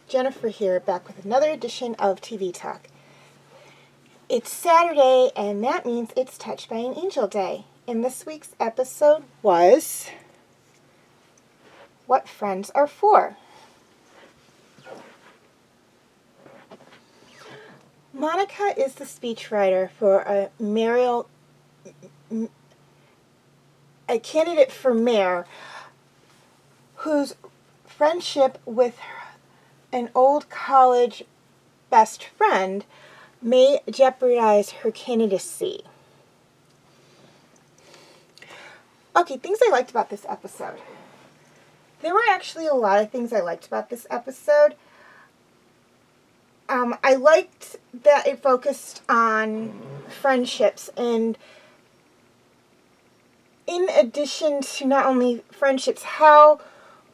Jennifer here, back with another edition of TV Talk. It's Saturday, and that means it's Touched by an Angel Day. And this week's episode was What Friends Are For. Monica is the speechwriter for a candidate for mayor whose friendship with an old college best friend may jeopardize her candidacy. Okay, things I liked about this episode. There were actually a lot of things I liked about this episode. I liked that it focused on friendships, and in addition to not only friendships, how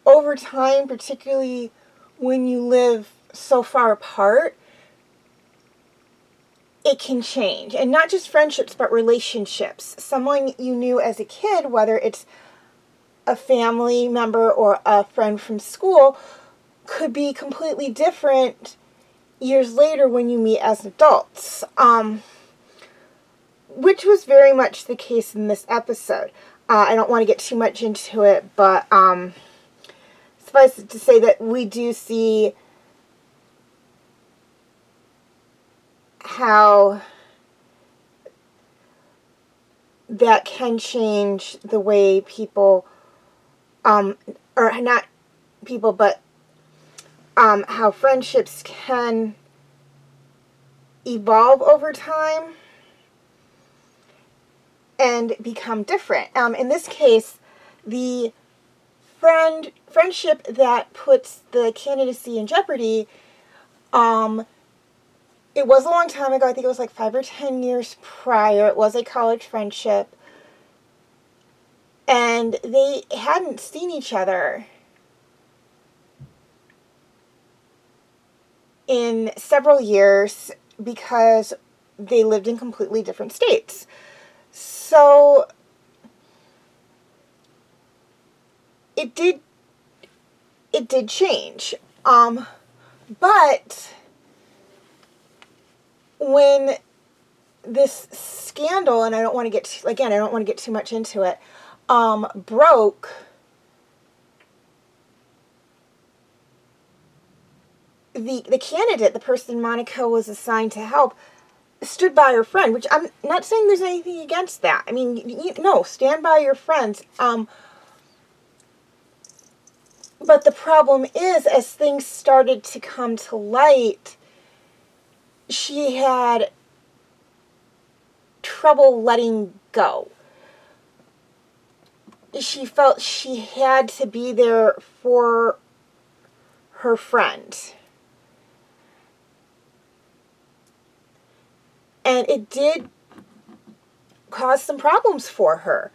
over time, particularly when you live so far apart, it can change. And not just friendships, but relationships. Someone you knew as a kid, whether it's a family member or a friend from school, could be completely different years later when you meet as adults. Which was very much the case in this episode. I don't want to get too much into it, but suffice it to say that we do see how that can change the way people, or not people, but how friendships can evolve over time and become different. In this case, the friendship that puts the candidacy in jeopardy, it was a long time ago. I think it was like 5 or 10 years prior. It was a college friendship. And they hadn't seen each other in several years because they lived in completely different states. So it did change. But when this scandal, and I don't want to get too much into it, broke, the candidate, the person Monica was assigned to help, stood by her friend, which I'm not saying there's anything against that. I mean, no, stand by your friends. But the problem is, as things started to come to light, she had trouble letting go. She felt she had to be there for her friend. And it did cause some problems for her.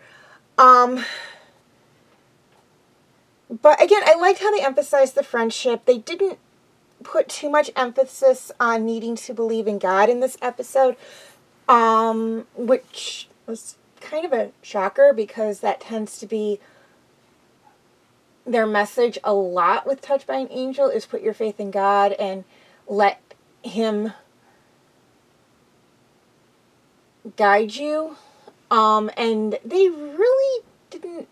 But again, I liked how they emphasized the friendship. They didn't put too much emphasis on needing to believe in God in this episode, which was kind of a shocker because that tends to be their message a lot with Touched by an Angel, is put your faith in God and let Him guide you. And they really didn't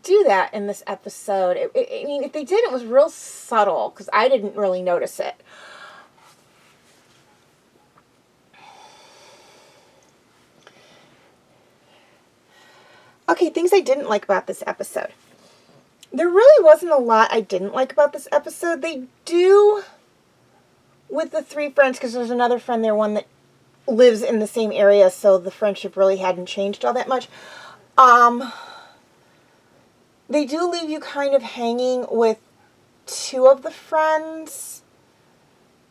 do that in this episode. I mean, if they did, it was real subtle because I didn't really notice it. Okay, things I didn't like about this episode. There really wasn't a lot I didn't like about this episode. They do, with the three friends, because there's another friend there, one that lives in the same area, so the friendship really hadn't changed all that much. They do leave you kind of hanging with two of the friends.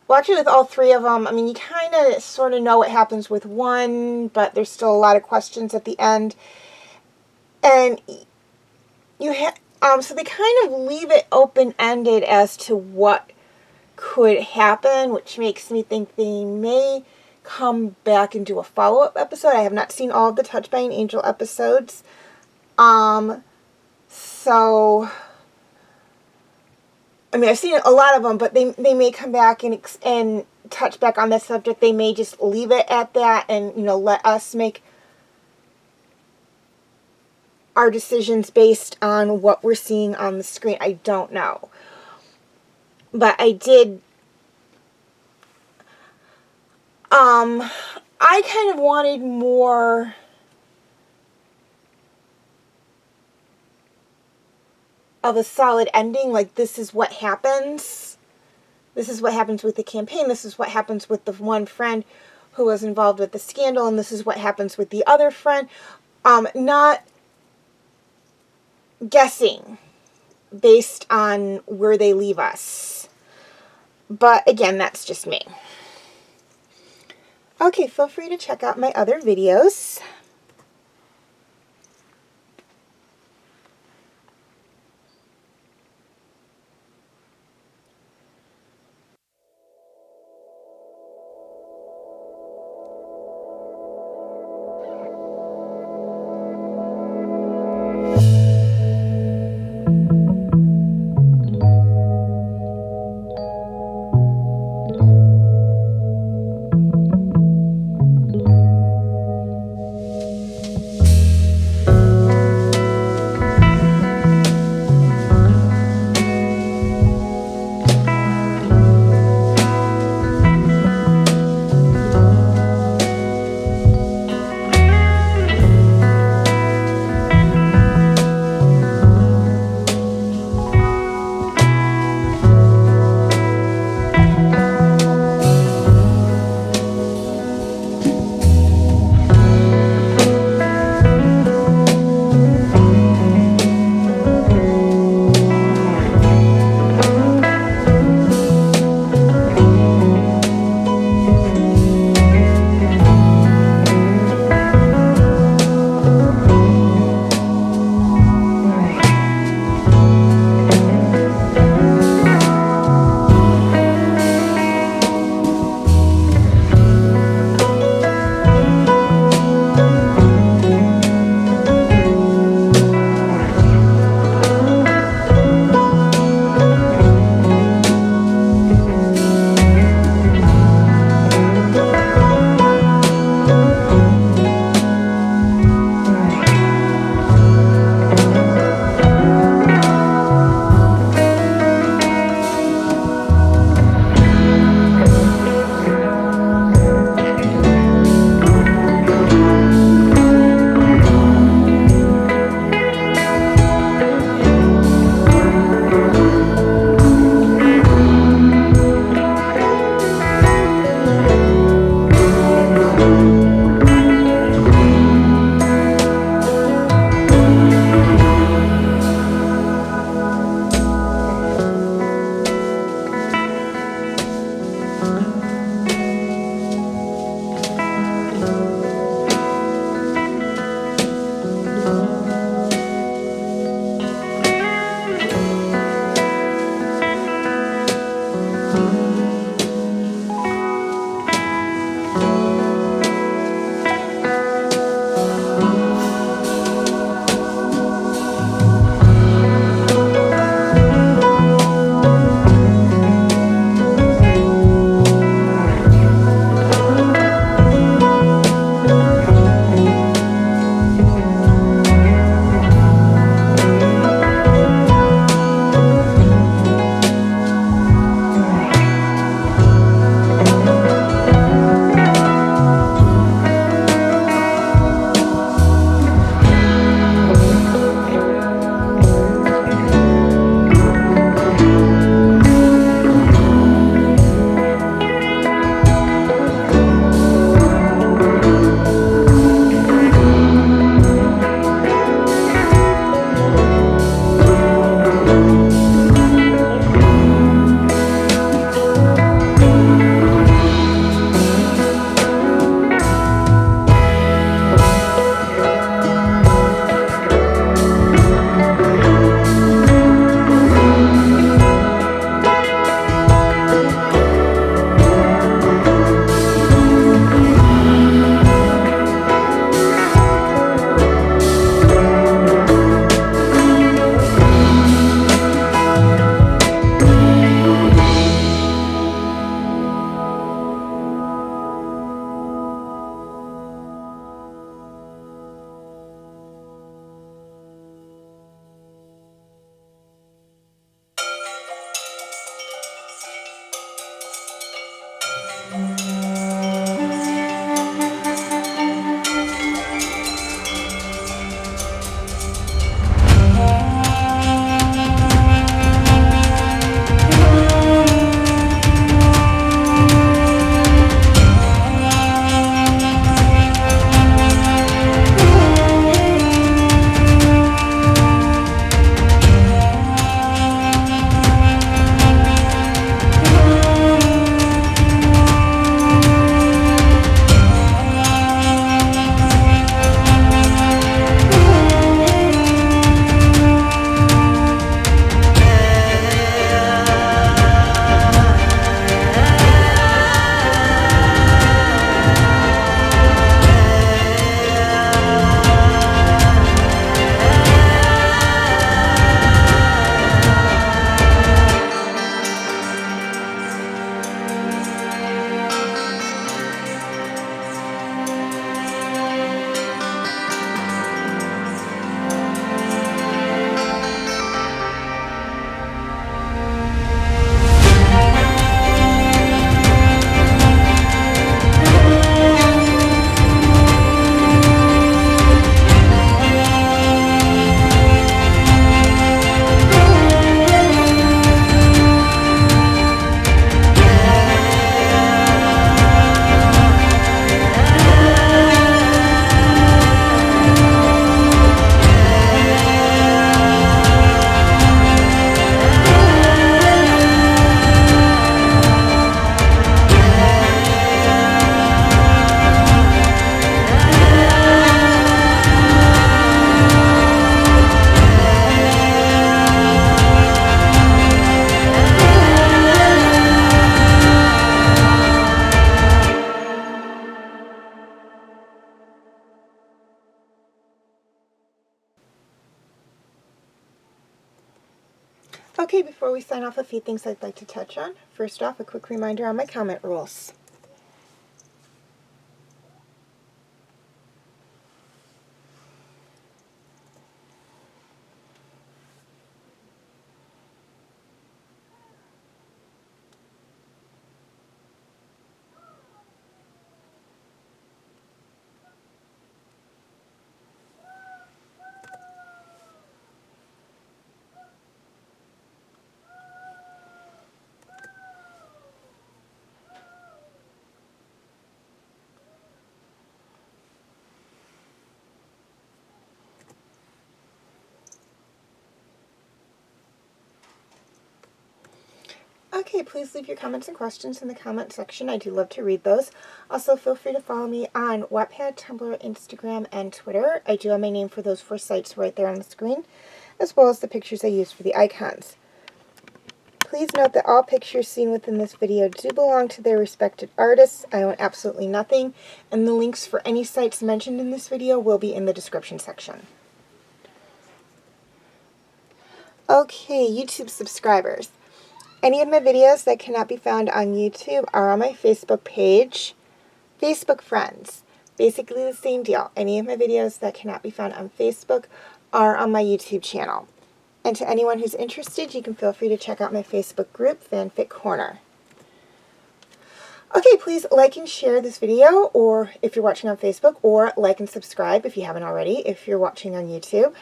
Well, actually with all three of them. I mean, you kind of sort of know what happens with one, but there's still a lot of questions at the end. And so they kind of leave it open-ended as to what could happen, which makes me think they may come back and do a follow-up episode. I have not seen all of the Touched by an Angel episodes. So, I mean, I've seen a lot of them, but they may come back and touch back on this subject. They may just leave it at that and, let us make our decisions based on what we're seeing on the screen. I don't know. But I did... I kind of wanted more of a solid ending, like this is what happens. This is what happens with the campaign. This is what happens with the one friend who was involved with the scandal, and this is what happens with the other friend. Not guessing based on where they leave us. But again, that's just me. Okay, feel free to check out my other videos. Okay, before we sign off, a few things I'd like to touch on. First off, a quick reminder on my comment rules. Okay, please leave your comments and questions in the comment section. I do love to read those. Also, feel free to follow me on Wattpad, Tumblr, Instagram, and Twitter. I do have my name for those 4 sites right there on the screen, as well as the pictures I use for the icons. Please note that all pictures seen within this video do belong to their respective artists. I own absolutely nothing, and the links for any sites mentioned in this video will be in the description section. Okay, YouTube subscribers. Any of my videos that cannot be found on YouTube are on my Facebook page. Facebook friends. Basically the same deal. Any of my videos that cannot be found on Facebook are on my YouTube channel. And to anyone who's interested, you can feel free to check out my Facebook group, Fanfic Corner. Okay, please like and share this video, or if you're watching on Facebook, or like and subscribe if you haven't already, if you're watching on YouTube.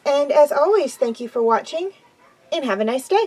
And as always, thank you for watching, and have a nice day.